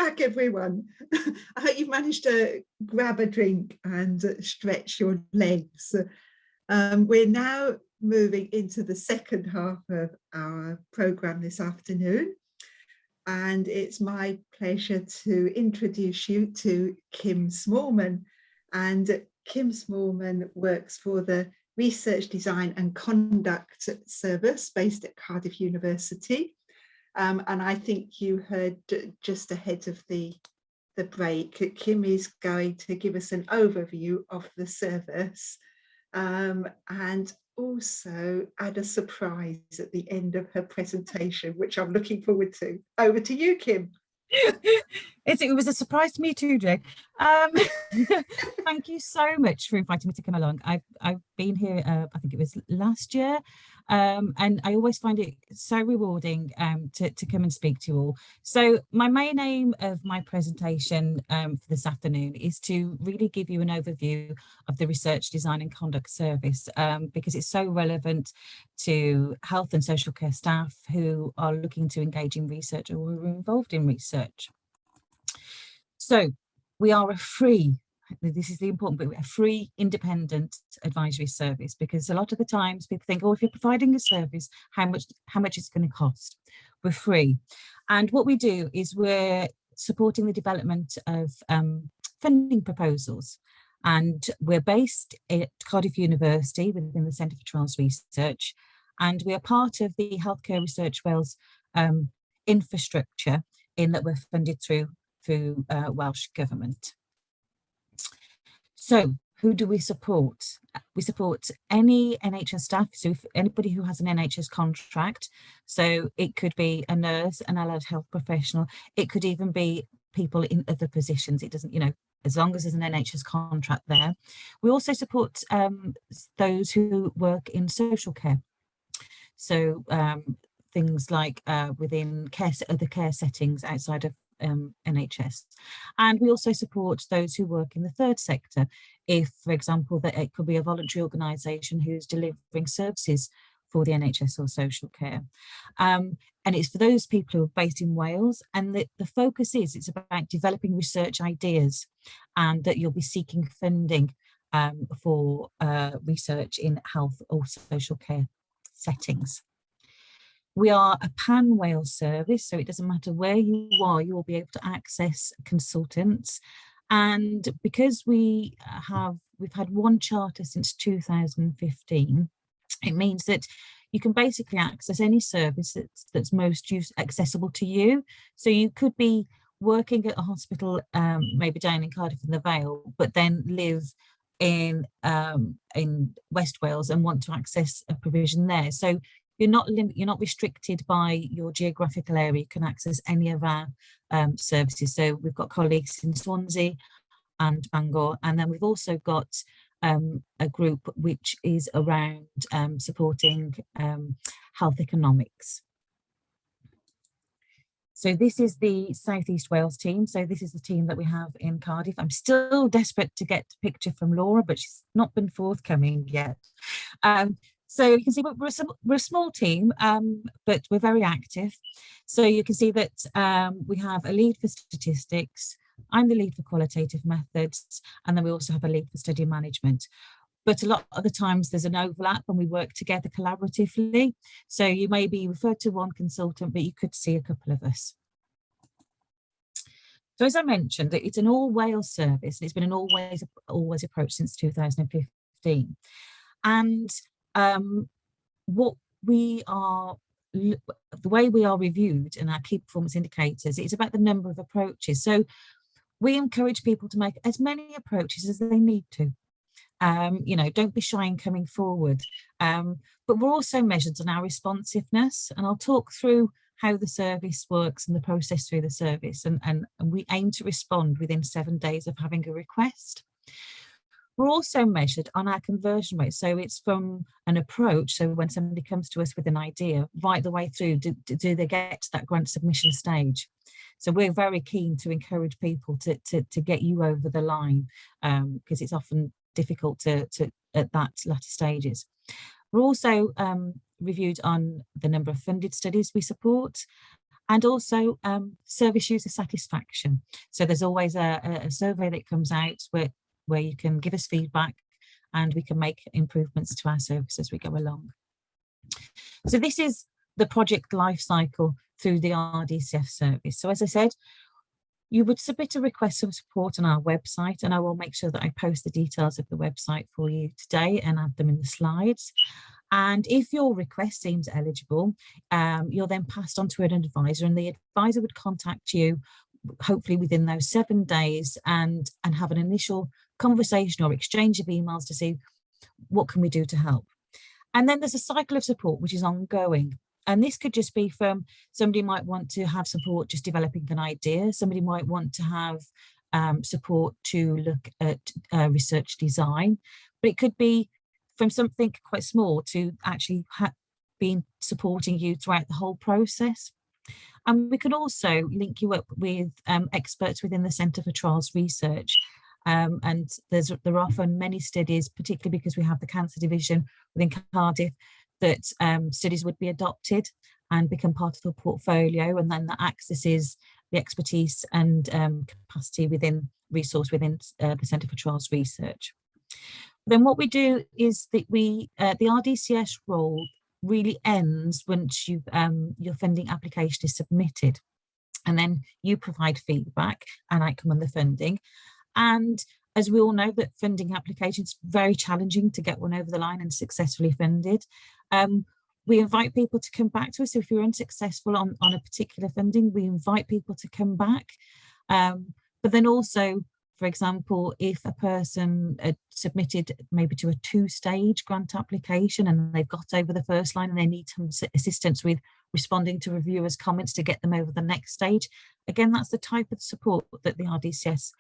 back, everyone. I hope you've managed to grab a drink and stretch your legs. We're now moving into the second half of our programme this afternoon. And it's my pleasure to introduce you to Kim Smallman. And Kim Smallman works for the Research Design and Conduct Service based at Cardiff University. And I think you heard just ahead of the break, Kim is going to give us an overview of the service and also add a surprise at the end of her presentation, which I'm looking forward to. Over to you, Kim. It was a surprise to me too, Jay. Thank you so much for inviting me to come along. I've been here, I think it was last year, and I always find it so rewarding to come and speak to you all. So my main aim of my presentation for this afternoon is to really give you an overview of the Research Design and Conduct Service, because it's so relevant to health and social care staff who are looking to engage in research or who are involved in research. So we are this is the important bit, a free independent advisory service, because a lot of the times people think, oh, if you're providing a service, how much it's going to cost? We're free. And what we do is we're supporting the development of funding proposals. And we're based at Cardiff University within the Centre for Trials Research. And we are part of the Healthcare Research Wales infrastructure, in that we're funded through Welsh Government. So who do we support? We support any NHS staff, so if anybody who has an NHS contract, so it could be a nurse, an allied health professional, it could even be people in other positions. It doesn't, as long as there's an NHS contract there. We also support those who work in social care. So things like within other care settings outside of NHS. And we also support those who work in the third sector. If, for example, that it could be a voluntary organisation who's delivering services for the NHS or social care. And it's for those people who are based in Wales. And the focus it's about developing research ideas, and that you'll be seeking funding for research in health or social care settings. We are a pan-Wales service, so it doesn't matter where you are, you will be able to access consultants. And because we've had one charter since 2015, it means that you can basically access any service that's most accessible to you. So you could be working at a hospital, maybe down in Cardiff in the Vale, but then live in West Wales and want to access a provision there. So you're not restricted by your geographical area. You can access any of our services. So we've got colleagues in Swansea and Bangor, and then we've also got a group which is around supporting health economics. So this is the South East Wales team. So this is the team that we have in Cardiff. I'm still desperate to get a picture from Laura, but she's not been forthcoming yet. So you can see we're a small team, but we're very active. So you can see that we have a lead for statistics. I'm the lead for qualitative methods, and then we also have a lead for study management. But a lot of the times there's an overlap and we work together collaboratively. So you may be referred to one consultant, but you could see a couple of us. So as I mentioned, it's an all-Wales service, and it's been an always approach since 2015. And what we are, the way we are reviewed and our key performance indicators, it's about the number of approaches. So we encourage people to make as many approaches as they need to. Don't be shy in coming forward. But we're also measured on our responsiveness, and I'll talk through how the service works and the process through the service. And we aim to respond within 7 days of having a request. We're also measured on our conversion rate. So it's from an approach. So when somebody comes to us with an idea, right the way through, do they get to that grant submission stage? So we're very keen to encourage people to get you over the line, because it's often difficult at that latter stages. We're also reviewed on the number of funded studies we support, and also service user satisfaction. So there's always a survey that comes out where you can give us feedback and we can make improvements to our service as we go along. So this is the project life cycle through the RDCS service. So as I said, you would submit a request for support on our website, and I will make sure that I post the details of the website for you today and add them in the slides. And if your request seems eligible, you're then passed on to an advisor, and the advisor would contact you hopefully within those 7 days and have an initial conversation or exchange of emails to see what can we do to help. And then there's a cycle of support which is ongoing. And this could just be from somebody might want to have support just developing an idea. Somebody might want to have support to look at research design, but it could be from something quite small to actually being supporting you throughout the whole process. And we can also link you up with experts within the Centre for Trials Research. And there are often many studies, particularly because we have the cancer division within Cardiff, that studies would be adopted and become part of the portfolio, and then that accesses the expertise and capacity within resource within the Centre for Trials Research. Then what we do is that the RDCS role really ends once your funding application is submitted, and then you provide feedback and outcome on the funding. And as we all know, that funding applications very challenging to get one over the line and successfully funded. We invite people to come back to us. If you're unsuccessful on a particular funding, we invite people to come back. But then also, for example, if a person submitted maybe to a 2-stage grant application and they've got over the first line and they need some assistance with responding to reviewers' comments to get them over the next stage, again, that's the type of support that the RDCS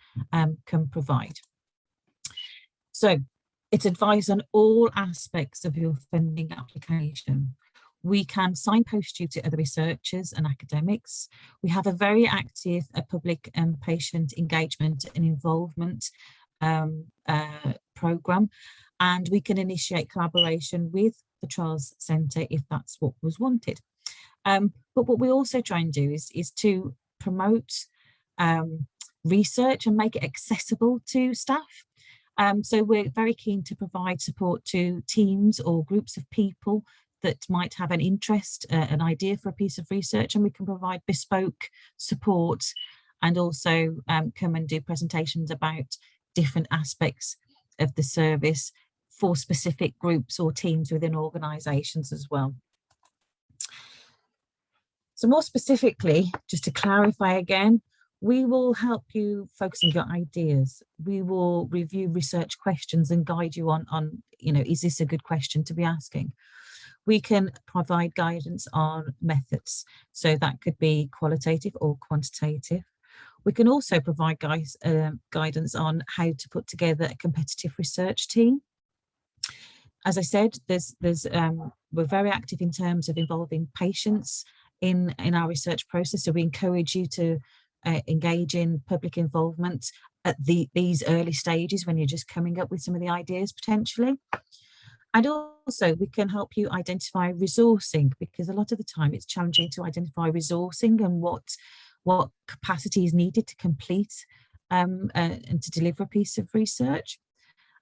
can provide. So it's advice on all aspects of your funding application. We can signpost you to other researchers and academics. We have a very active public and patient engagement and involvement programme, and we can initiate collaboration with the Trials Centre if that's what was wanted. But what we also try and do is to promote research and make it accessible to staff. So we're very keen to provide support to teams or groups of people that might have an interest, an idea for a piece of research, and we can provide bespoke support and also come and do presentations about different aspects of the service for specific groups or teams within organisations as well. So more specifically, just to clarify again, we will help you focus on your ideas. We will review research questions and guide you on is this a good question to be asking? We can provide guidance on methods. So that could be qualitative or quantitative. We can also provide guidance on how to put together a competitive research team. As I said, we're very active in terms of involving patients in our research process. So we encourage you to engage in public involvement at these early stages when you're just coming up with some of the ideas potentially. And also we can help you identify resourcing, because a lot of the time it's challenging to identify resourcing and what capacity is needed to complete and to deliver a piece of research.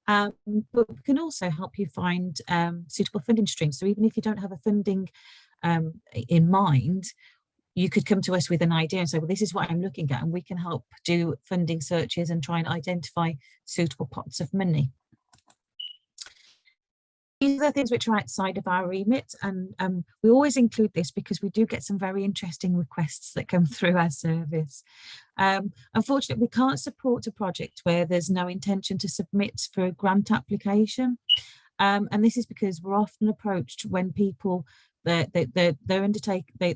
But we can also help you find suitable funding streams. So even if you don't have a funding in mind, you could come to us with an idea and say, well, this is what I'm looking at, and we can help do funding searches and try and identify suitable pots of money. These are things which are outside of our remit, and we always include this because we do get some very interesting requests that come through our service. Unfortunately, we can't support a project where there's no intention to submit for a grant application. And this is because we're often approached when people they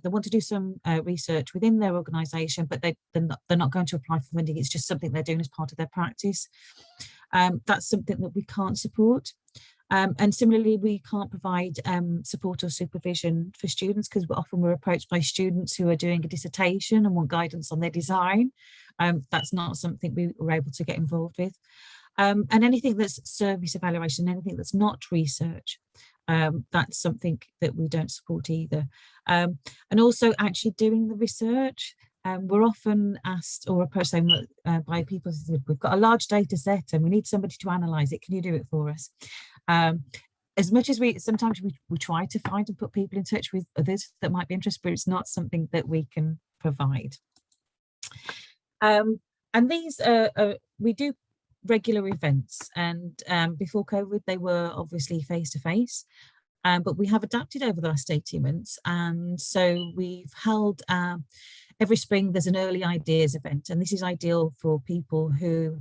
want to do some research within their organisation, but they're not going to apply for funding. It's just something they're doing as part of their practice. That's something that we can't support. And similarly, we can't provide support or supervision for students because we're approached by students who are doing a dissertation and want guidance on their design. That's not something we were able to get involved with. And anything that's service evaluation, anything that's not research, That's something that we don't support either. And also actually doing the research. We're often asked or approached by people who say, we've got a large data set and we need somebody to analyse it. Can you do it for us? As much as sometimes we try to find and put people in touch with others that might be interested, but it's not something that we can provide. And these we do regular events, and before COVID they were obviously face-to-face, but we have adapted over the last 18 months, and so we've held every spring there's an early ideas event, and this is ideal for people who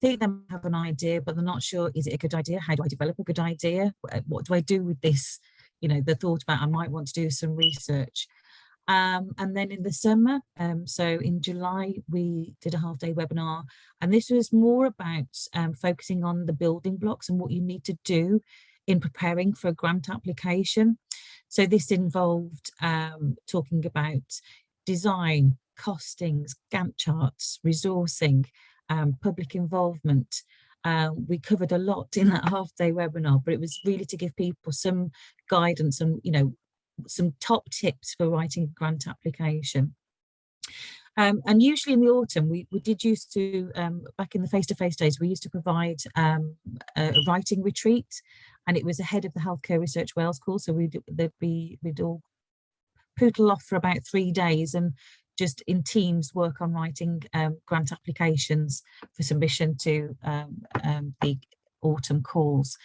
think they have an idea but they're not sure, is it a good idea, how do I develop a good idea, what do I do with this, you know, the thought about I might want to do some research. And then in the summer, so in July, we did a half-day webinar, and this was more about focusing on the building blocks and what you need to do in preparing for a grant application. So this involved talking about design, costings, Gantt charts, resourcing, public involvement. We covered a lot in that half-day webinar, but it was really to give people some guidance and, you know, some top tips for writing a grant application. And usually in the autumn, we did used to, back in the face-to-face days, we used to provide a writing retreat, and it was ahead of the Healthcare Research Wales course. So we'd all poodle off for about 3 days and just in teams work on writing grant applications for submission to the autumn calls.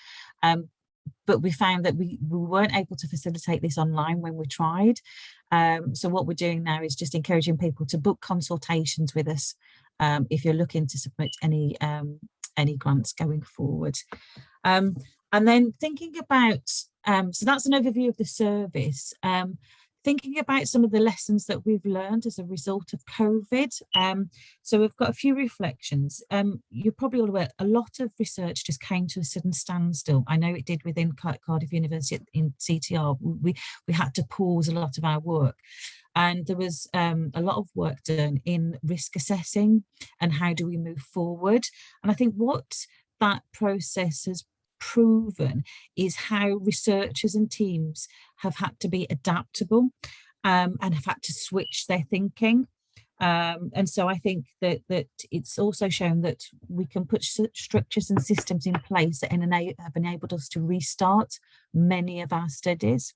But we found that we weren't able to facilitate this online when we tried. So what we're doing now is just encouraging people to book consultations with us if you're looking to submit any grants going forward. And then thinking about, so that's an overview of the service. Thinking about some of the lessons that we've learned as a result of COVID. So we've got a few reflections. You're probably all aware, a lot of research just came to a sudden standstill. I know it did within Cardiff University in CTR. We had to pause a lot of our work. And there was a lot of work done in risk assessing and how do we move forward. And I think what that process has proven is how researchers and teams have had to be adaptable and have had to switch their thinking. And so I think that it's also shown that we can put structures and systems in place that have enabled us to restart many of our studies.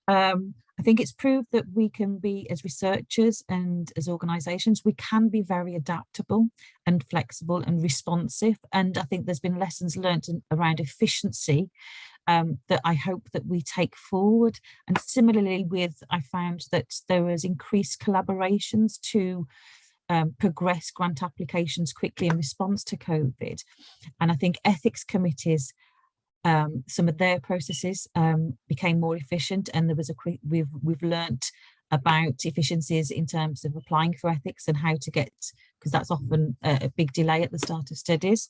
I think it's proved that we can be, as researchers and as organisations, we can be very adaptable and flexible and responsive. And I think there's been lessons learned around efficiency that I hope that we take forward. And similarly I found that there was increased collaborations to progress grant applications quickly in response to COVID. And I think ethics committees, some of their processes became more efficient, and there was we've learnt about efficiencies in terms of applying for ethics and how to get, because that's often a big delay at the start of studies.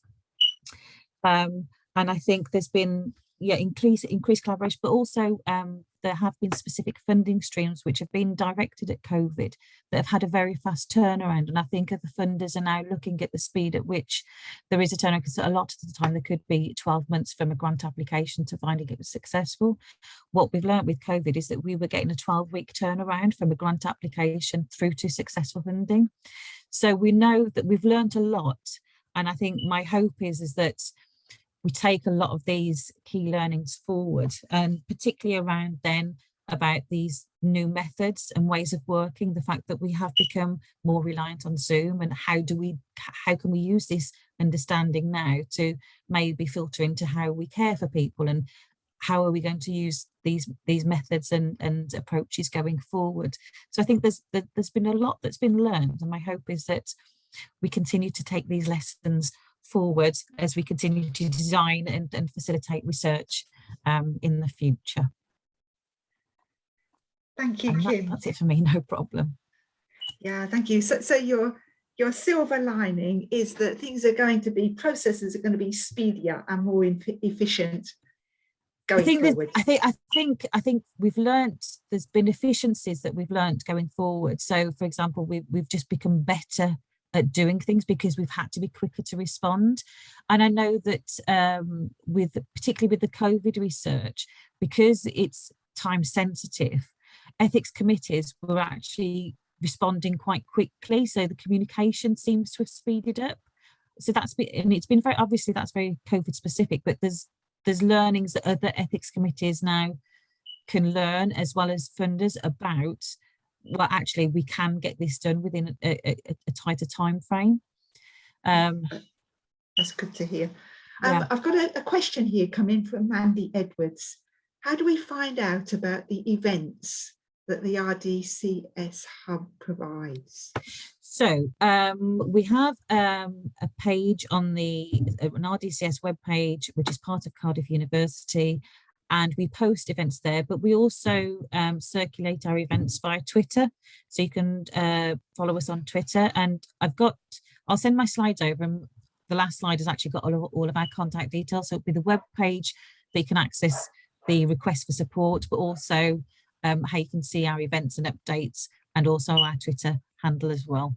And I think there's been increased collaboration, but also there have been specific funding streams which have been directed at COVID that have had a very fast turnaround. And I think the funders are now looking at the speed at which there is a turnaround, because a lot of the time there could be 12 months from a grant application to finding it was successful. What we've learned with COVID is that we were getting a 12-week turnaround from a grant application through to successful funding. So we know that we've learned a lot. And I think my hope is that we take a lot of these key learnings forward, and particularly around then about these new methods and ways of working, the fact that we have become more reliant on Zoom, and how can we use this understanding now to maybe filter into how we care for people, and how are we going to use these methods and approaches going forward. So I think there's been a lot that's been learned, and my hope is that we continue to take these lessons forward as we continue to design and facilitate research in the future. Thank you, Kim. That's it for me, no problem. Yeah, thank you. So your silver lining is that processes are going to be speedier and more efficient going forward. I think we've learnt, there's been efficiencies that we've learnt going forward. So for example, we've just become better at doing things because we've had to be quicker to respond. And I know that particularly with the COVID research, because it's time sensitive, ethics committees were actually responding quite quickly. So the communication seems to have speeded up. So that's been, and it's been very, obviously that's very COVID specific, but there's learnings that other ethics committees now can learn, as well as funders, about, well, actually we can get this done within a tighter time frame. That's good to hear. Yeah. I've got a question here coming from Mandy Edwards. How do we find out about the events that the RDCS hub provides? So we have a page on an RDCS webpage, which is part of Cardiff University, and we post events there, but we also circulate our events via Twitter. So you can follow us on Twitter, and I'll send my slides over, and the last slide has actually got all of our contact details. So it'll be the web page that you can access the request for support, but also how you can see our events and updates, and also our Twitter handle as well.